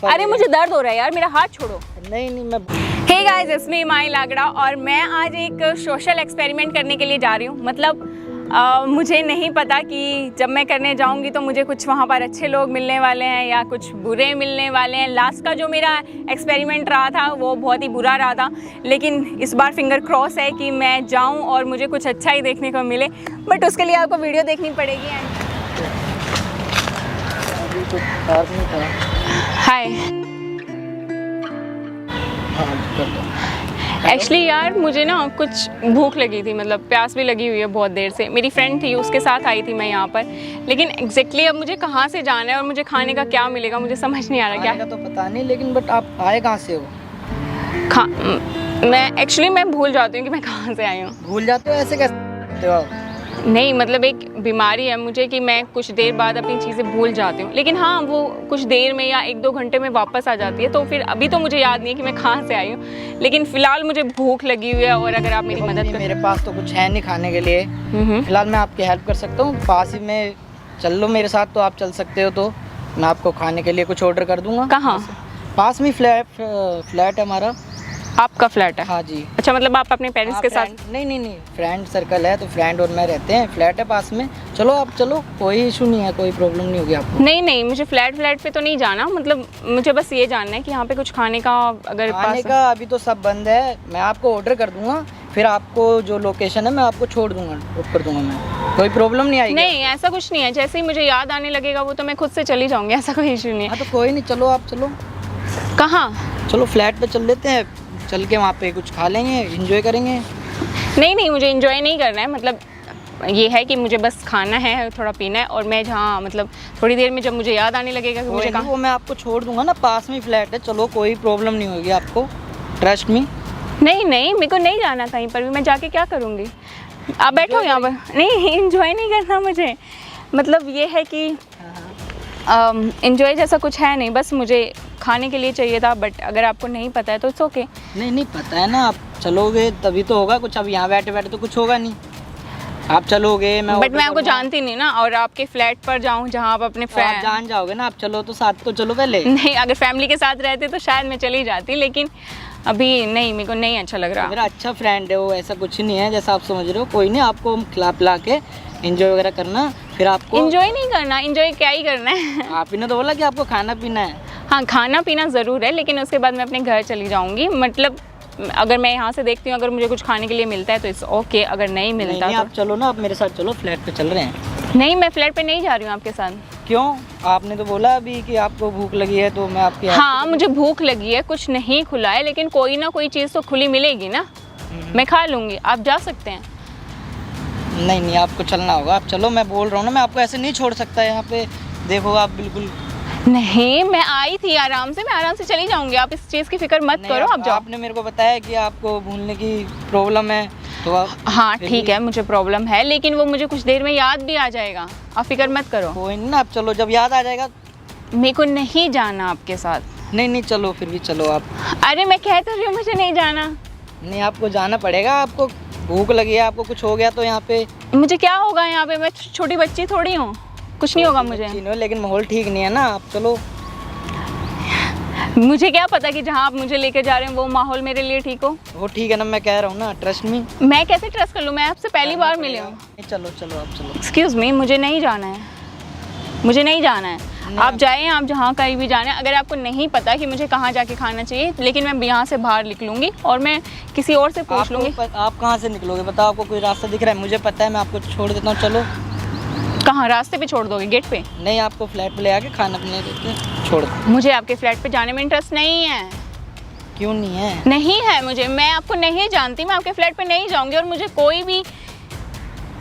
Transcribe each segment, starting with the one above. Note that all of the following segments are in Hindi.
अरे मुझे दर्द हो रहा है यार, मेरा हाथ छोड़ो। नहीं मैं हे गाइस, इट्स मी माई लागड़ा और मैं आज एक सोशल एक्सपेरिमेंट करने के लिए जा रही हूँ। मतलब मुझे नहीं पता कि जब मैं करने जाऊँगी तो मुझे कुछ वहाँ पर अच्छे लोग मिलने वाले हैं या कुछ बुरे मिलने वाले हैं। लास्ट का जो मेरा एक्सपेरिमेंट रहा था वो बहुत ही बुरा रहा था, लेकिन इस बार फिंगर क्रॉस है कि मैं जाऊँ और मुझे कुछ अच्छा ही देखने को मिले। बट उसके लिए आपको वीडियो देखनी पड़ेगी। हाय। एक्चुअली यार मुझे ना कुछ भूख लगी थी, मतलब प्यास भी लगी हुई है बहुत देर से। मेरी फ्रेंड थी, उसके साथ आई थी मैं यहाँ पर, लेकिन एग्जैक्टली अब मुझे कहाँ से जाना है और मुझे खाने का क्या मिलेगा मुझे समझ नहीं आ रहा। क्या तो पता नहीं, लेकिन बट आप आए कहाँ से हो? मैं भूल जाती हूँ कि मैं कहाँ से आई हूँ। भूल जाते हो? ऐसे कैसे हो आप? नहीं मतलब एक बीमारी है मुझे कि मैं कुछ देर बाद अपनी चीज़ें भूल जाती हूँ, लेकिन हाँ वो कुछ देर में या 1-2 घंटे में वापस आ जाती है। तो फिर अभी तो मुझे याद नहीं है कि मैं कहाँ से आई हूँ, लेकिन फ़िलहाल मुझे भूख लगी हुई है और अगर आप मेरी मदद कर। मेरे पास तो कुछ है नहीं खाने के लिए। फिलहाल मैं आपकी हेल्प कर सकता हूँ। पास ही में चल लो मेरे साथ, तो आप चल सकते हो, तो मैं आपको खाने के लिए कुछ ऑर्डर कर दूँगा। कहाँ? पास में फ्लैट है हमारा। आपका फ्लैट है? हाँ जी। अच्छा, मतलब आप अपने पेरेंट्स के साथ? नहीं, फ्रेंड सर्कल है, तो फ्रेंड और मैं रहते हैं। फ्लैट है पास में। चलो आप चलो, कोई इशू नहीं है, कोई प्रॉब्लम नहीं होगी आपको। नहीं मुझे फ्लैट पे तो नहीं जाना। मतलब मुझे बस ये जानना है कि यहाँ पे कुछ खाने का अगर खाने का अभी तो सब बंद है। मैं आपको ऑर्डर कर दूंगा, फिर आपको जो लोकेशन है मैं आपको छोड़ दूंगा, ड्रॉप कर दूंगा मैं। कोई प्रॉब्लम नहीं आएगी? नहीं ऐसा कुछ नहीं है, जैसे ही मुझे याद आने लगेगा वो तो मैं खुद से चली जाऊँगी, ऐसा कोई इशू नहीं है। हाँ तो कोई नहीं, चलो आप चलो। कहाँ? चलो फ्लैट पे चल लेते हैं, चल के वहाँ पे कुछ खा लेंगे, एंजॉय करेंगे। नहीं मुझे एंजॉय नहीं करना है। मतलब ये है कि मुझे बस खाना है, थोड़ा पीना है, और मैं जहाँ मतलब थोड़ी देर में जब मुझे याद आने लगेगा कि मुझे कहाँ, वो मैं आपको छोड़ दूंगा ना, पास में फ्लैट है। चलो कोई प्रॉब्लम नहीं होगी आपको, ट्रस्ट मी। नहीं मेरे को नहीं जाना कहीं पर भी। मैं जाके क्या करूँगी? आप बैठो यहाँ पर। नहीं एंजॉय नहीं करना मुझे। मतलब ये है कि एंजॉय जैसा कुछ है नहीं, बस मुझे खाने के लिए चाहिए था। बट अगर आपको नहीं पता है तो इट्स ओके। नहीं पता है ना, आप चलोगे तभी तो होगा कुछ। अब यहाँ बैठे बैठे तो कुछ होगा नहीं, आप चलोगे। बट मैं आपको जानती नहीं ना, और आपके फ्लैट पर जाऊँ जहाँ आप अपने आप जान जाओगे ना। आप चलो तो साथ तो चलो पहले। नहीं अगर फैमिली के साथ रहते तो शायद मैं चली जाती, लेकिन अभी नहीं, मेरे को नहीं अच्छा लग रहा। मेरा अच्छा फ्रेंड है वो, ऐसा कुछ नहीं है जैसा आप समझ रहे हो। कोई नहीं, आपको हम खिला पिला के एंजॉय वगैरह करना। फिर आपको एंजॉय नहीं करना, एंजॉय क्या ही करना है। आप ही ने तो बोला कि आपको खाना पीना है। हाँ खाना पीना ज़रूर है, लेकिन उसके बाद मैं अपने घर चली जाऊँगी। मतलब अगर मैं यहाँ से देखती हूँ अगर मुझे कुछ खाने के लिए मिलता है तो इट्स ओके, अगर नहीं मिलता नहीं, तो आप चलो ना, आप मेरे साथ चलो, फ्लैट पे चल रहे हैं। नहीं मैं फ्लैट पे नहीं जा रही हूँ आपके साथ। क्यों? आपने तो बोला अभी कि आपको भूख लगी है, तो मैं आपकी हाँ मुझे भूख लगी है, कुछ नहीं खुला है, लेकिन कोई ना कोई चीज़ तो खुली मिलेगी ना, मैं खा लूँगी। आप जा सकते हैं। नहीं आपको चलना होगा, आप चलो। मैं बोल रहा हूँ ना, मैं आपको ऐसे नहीं छोड़ सकता यहाँ पे। देखो आप बिल्कुल नहीं, मैं आई थी आराम से, मैं आराम से चली जाऊंगी। आप इस चीज़ की फिक्र मत करो। आप जाओ। आपने मेरे को बताया कि आपको भूलने की प्रॉब्लम है, तो आप हाँ ठीक है, मुझे प्रॉब्लम है, लेकिन वो मुझे कुछ देर में याद भी आ जाएगा। आप फिक्र मत करो। कोई नहीं, आप चलो, जब याद आ जाएगा। मेरे को नहीं जाना आपके साथ। नहीं चलो, फिर भी चलो आप। अरे मैं कह तो रही हूँ मुझे नहीं जाना। नहीं आपको जाना पड़ेगा, आपको भूख लगी है, आपको कुछ हो गया तो यहाँ पे। मुझे क्या होगा यहाँ पे? मैं छोटी बच्ची थोड़ी हूँ, कुछ नहीं होगा मुझे। लेकिन माहौल ठीक नहीं है ना, आप चलो। मुझे क्या पता कि जहाँ आप मुझे लेके जा रहे हैं वो माहौल मेरे लिए ठीक हो। वो ठीक है ना, मैं कह रहा हूँ ना, ट्रस्ट मी। मैं कैसे ट्रस्ट कर लूँ? मैं आपसे पहली बार मिली हूँ। चलो आप चलो। एक्सक्यूज़ मी, मुझे नहीं जाना है, मुझे नहीं जाना है। आप जाएं, आप जहाँ कहीं भी जाना है। अगर आपको नहीं पता कि मुझे कहाँ जाके खाना चाहिए, लेकिन मैं यहाँ से बाहर निकलूँगी और मैं किसी और से पूछ लूँगी। आप कहाँ से निकलोगे? बताओ, आपको कोई रास्ता दिख रहा है? मुझे पता है, मैं आपको छोड़ देता हूँ, चलो। कहाँ? रास्ते पे छोड़ दोगे? गेट पे? नहीं, आपको फ्लैट पे ले आके खाना पीने देते छोड़ दो। मुझे आपके फ्लैट पे जाने में इंटरेस्ट नहीं है। क्यों नहीं है? नहीं है मुझे, मैं आपको नहीं जानती, मैं आपके फ्लैट पे नहीं जाऊँगी और मुझे कोई भी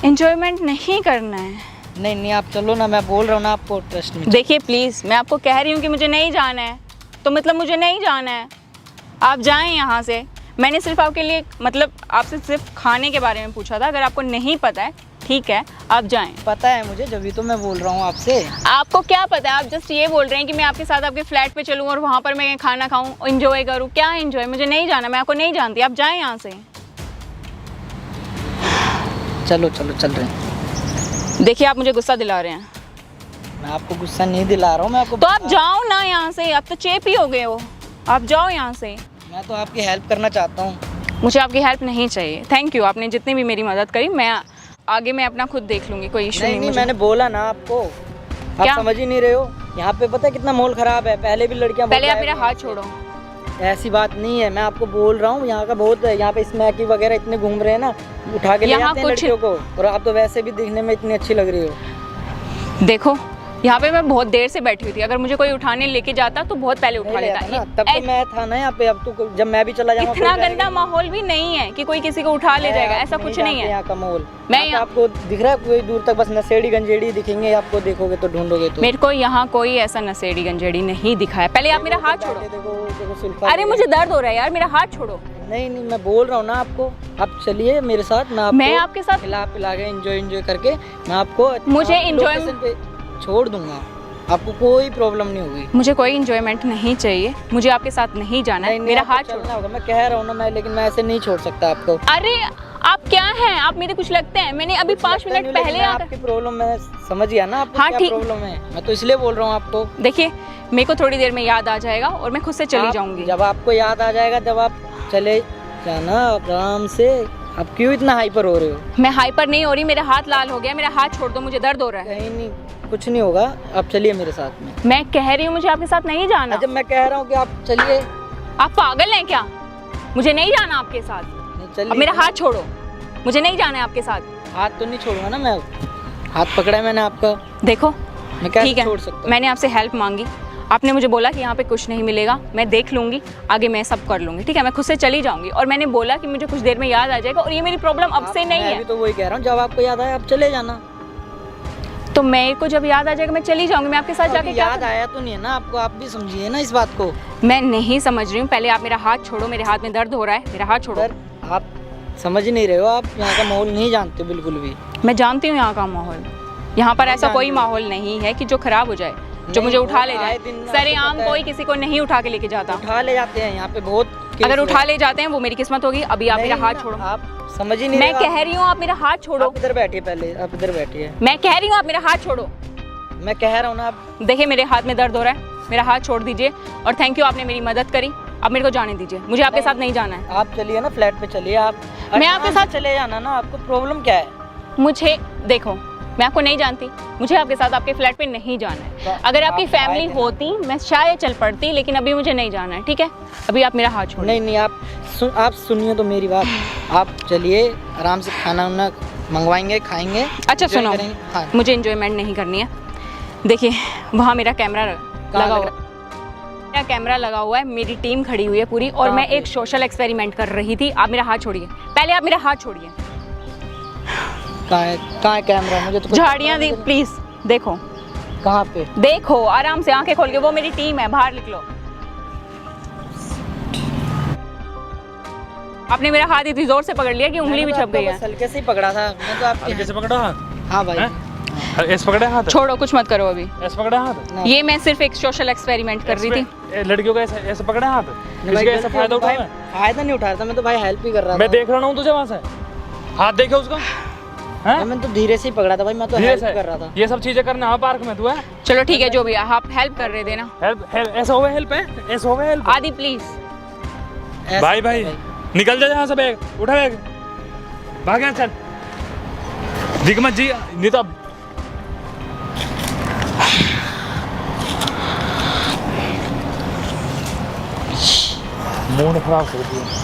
एंजॉयमेंट नहीं करना है। नहीं आप चलो ना, मैं बोल रहा हूँ ना, आपको ट्रस्ट में। देखिए प्लीज़, मैं आपको कह रही हूँ कि मुझे नहीं जाना है, तो मतलब मुझे नहीं जाना है। आप जाएं यहाँ से। मैंने सिर्फ आपके लिए, मतलब आपसे सिर्फ खाने के बारे में पूछा था। अगर आपको नहीं पता है ठीक है, आप जाएं। पता है मुझे, जब भी तो मैं बोल रहा हूँ आपसे। आपको क्या पता है? आप जस्ट ये बोल रहे हैं कि मैं आपके साथ आपके फ्लैट पे चलूँ और वहाँ पर मैं खाना खाऊँ, एंजॉय करूँ। क्या एंजॉय? मुझे नहीं जाना, मैं आपको नहीं जानती। आप जाएं यहाँ से। चलो चल रहे हैं। देखिए आप मुझे गुस्सा दिला रहे हैं। मैं आपको गुस्सा नहीं दिला रहा हूँ, मैं आपको तो आप जाओ ना यहाँ से, अब तो चेप ही हो गए हो, आप जाओ यहाँ से। मैं तो आपकी हेल्प करना चाहता हूँ। मुझे आपकी हेल्प नहीं चाहिए, थैंक यू, आपने जितनी भी मेरी मदद करी, मैं आगे मैं अपना खुद देख लूँगी, कोई इशू नहीं नहीं मुझे। मैंने बोला ना आपको, आप क्या? समझ ही नहीं रहे हो। यहाँ पे पता है कितना माहौल खराब है, पहले भी लड़कियाँ पहले बहुत आप मेरा गायब हाथ हैं। छोड़ो। ऐसी बात नहीं है, मैं आपको बोल रहा हूँ यहाँ का बहुत है, यहाँ पे स्मैकी वगैरह इतने घूम रहे हैं ना, उठा के ले यहाँ आते हैं कुछ- लड़कियों को, और आप तो वैसे भी दिखने में इतनी अच्छी लग रही हो। देखो यहाँ पे मैं बहुत देर से बैठी हुई थी, अगर मुझे कोई उठाने लेके जाता तो बहुत पहले उठा नहीं ले लेता। आता ना, तब तो मैं था ना यहाँ पे, अब तो जब मैं भी चला जाऊंगा इतना गंदा माहौल भी नहीं है कि कोई किसी को उठा ले जाएगा, ऐसा कुछ नहीं है। यहाँ का माहौल मैं यहाँ पे आपको दिख रहा है, कोई दूर तक बस नशेड़ी गंजेड़ी दिखेंगे आपको, देखोगे तो ढूंढोगे तो। मेरे को यहाँ कोई ऐसा नशेड़ी गंजेड़ी नहीं दिखा है। पहले आप मेरा हाथ छोड़ो। देखो देखो सुल्फा। अरे मुझे दर्द हो रहा है यार, मेरा हाथ छोड़ो। नहीं नहीं, मैं बोल रहा हूँ ना आपको, आप चलिए मेरे साथ, मैं आपके साथ खिला पिला के एंजॉय करके मैं आपको मुझे आप enjoy- लोकेशन पे छोड़ दूंगा, आपको कोई प्रॉब्लम नहीं होगी। मुझे कोई इंजॉयमेंट नहीं चाहिए, मुझे आपके साथ नहीं जाना है, मेरा आपको हाथ चलना छोड़ो। होगा, मैं कह रहा हूँ ना मैं, लेकिन मैं ऐसे नहीं छोड़ सकता आपको। अरे आप क्या हैं, आप मेरे कुछ लगते हैं, मैंने अभी 5 मिनट पहले मैं आकर। आपकी प्रॉब्लम मैं समझ गया ना, आपको हाँ, क्या ठीक। प्रॉब्लम है, मैं तो इसलिए बोल रहा हूँ आपको। देखिए मेरे को थोड़ी देर में याद आ जाएगा और मैं खुद से चली आप- जाऊंगी। जब आपको याद आ जाएगा, जब आप चले जाना आराम से। आप क्यों इतना हाइपर हो रहे हो? मैं हाइपर नहीं हो रही, मेरा हाथ लाल हो गया, मेरा हाथ छोड़ दो, मुझे दर्द हो रहा है। कहीं नहीं, कुछ नहीं होगा, आप चलिए मेरे साथ में। मैं कह रही हूँ मुझे आपके साथ नहीं जाना। जब मैं कह रहा हूँ कि आप चलिए। आप पागल हैं क्या? मुझे नहीं जाना आपके साथ। नहीं, चलिए। अब मेरा हाथ छोड़ो, मुझे नहीं जाना है आपके साथ। हाथ तो नहीं छोड़ूंगा ना मैं, हाथ पकड़ा है मैंने आपका, देखो मैं कैसे ठीक है, छोड़ सकता हूँ? मैंने आपसे हेल्प मांगी, आपने मुझे बोला कि यहाँ पे कुछ नहीं मिलेगा, मैं देख लूँगी, आगे मैं सब कर लूँगी, ठीक है, मैं खुद से चली जाऊँगी। और मैंने बोला कि मुझे कुछ देर में याद आ जाएगा, और ये मेरी प्रॉब्लम अब से नहीं मैं है। भी तो वही कह रहा हूँ, जब आपको याद आया आप चले जाना। तो मेरे को जब याद आ जाएगा मैं चली जाऊँगी, मैं आपके साथ अभी जाके क्या याद आया तो नहीं है ना आपको, आप भी समझिए ना इस बात को। मैं नहीं समझ रही हूँ, पहले आप मेरा हाथ छोड़ो, मेरे हाथ में दर्द हो रहा है, मेरा हाथ छोड़ो। सर आप समझ नहीं रहे हो, आप यहाँ का माहौल नहीं जानते बिल्कुल भी। मैं जानती हूँ यहाँ का माहौल, यहाँ पर नहीं ऐसा कोई जानती। माहौल नहीं है कि जो खराब हो जाए, जो नहीं, मुझे उठा वो ले आए जाए। दिन आपको सरेआम पता है। कोई किसी को नहीं उठा के लेके जाता। उठा ले जाते हैं यहाँ पे बहुत केस अगर हुए। उठा ले जाते हैं वो मेरी किस्मत होगी। अभी आप मेरा नहीं हाथ ना, छोड़ो। आप समझ ही नहीं मैं रहे। कह रही हूँ आप मेरा हाथ छोड़ो। आप इधर बैठिए, पहले आप इधर बैठिए। मैं कह रही हूँ आप मेरा हाथ छोड़ो। मैं कह रहा हूँ ना, आप देखिए मेरे हाथ में दर्द हो रहा है, मेरा हाथ छोड़ दीजिए। और थैंक यू, आपने मेरी मदद करी। अब मेरे को जाने दीजिए, मुझे आपके साथ नहीं जाना है। आप चलिए ना, फ्लैट पे चलिए आप। मैं आपके आराम साथ- से चले जाना ना, आपको प्रॉब्लम क्या है? मुझे देखो, मैं आपको नहीं जानती, मुझे आपके साथ आपके फ्लैट पे नहीं जाना है। तो अगर आपकी आप फैमिली आए थे ना। होती मैं शायद चल पड़ती, लेकिन अभी मुझे नहीं जाना है, ठीक है? अभी आप मेरा हाथ छोड़िए। नहीं नहीं, आप सुनिए तो मेरी बात। आप चलिए, आराम से खाना वाना मंगवाएंगे, खाएंगे। अच्छा enjoy सुनो, करेंगे। हाँ, मुझे इंजॉयमेंट नहीं करनी है। देखिए वहाँ मेरा कैमरा लगा लग हुआ, मेरा कैमरा लगा हुआ है, मेरी टीम खड़ी हुई है पूरी, और कहाँ मैं पे? एक सोशल एक्सपेरिमेंट कर रही थी। आप मेरा हाथ छोड़िए, पहले आप मेरा हाथ छोड़िए। कहाँ है कैमरा? मुझे तो कुछ झाड़ियाँ दी प्लीज, देखो कहाँ पे? देखो, आराम से आंखें खोल के, वो मेरी टीम है, बाहर निकलो। आपने मेरा हाथ इतनी जोर से पकड़ लिया कि उंगली भी मैंने तो छप गई आपका है। बस हल्के से ही पकड़ा था, मैं तो आपके कैसे पकड़ा हाथ? हाँ भाई। ऐसे पकड़े हाथ? छोड़ो, कुछ मत करो अभी। ऐसे पकड़े हाथ? नहीं। ये मैं सिर्फ एक सोशल एक्सपेरिमेंट कर रही थी। लड़कियों का ऐसे पकड़े हाथ? नहीं भाई, किसका ऐसा गलती फायदा हो गई उठाया? भाई, फायदा नहीं उठा रहा था, मैं तो भाई हेल्प ही कर रहा था। मैं देख रहा हूँ तुझे वहाँ से, हाथ देखे उसका? हैं? मैं तो धीरे से ही पकड़ा था भाई, मैं तो धीरे हेल्प से? कर रहा था। ये सब चीजें करने हाँ पार्क में तू है? चलो ठीक है, जो भी है, आप हेल्प कर रहे थे ना। हेल्प ऐसा हुआ हेल्प है? ऐसा हुआ हेल्प? आदि प्लीज। ऐसे भाई भाई निकल जा यहाँ से, बैग उठा, बैग भाग यहाँ, चल दिख मत जी, नहीं तो अब मूड खराब कर दिया।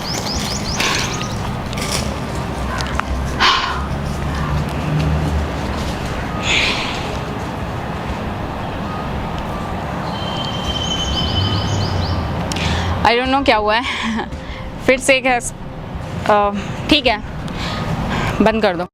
आई डोंट नो क्या हुआ है। फिर से ठीक है, बंद कर दो।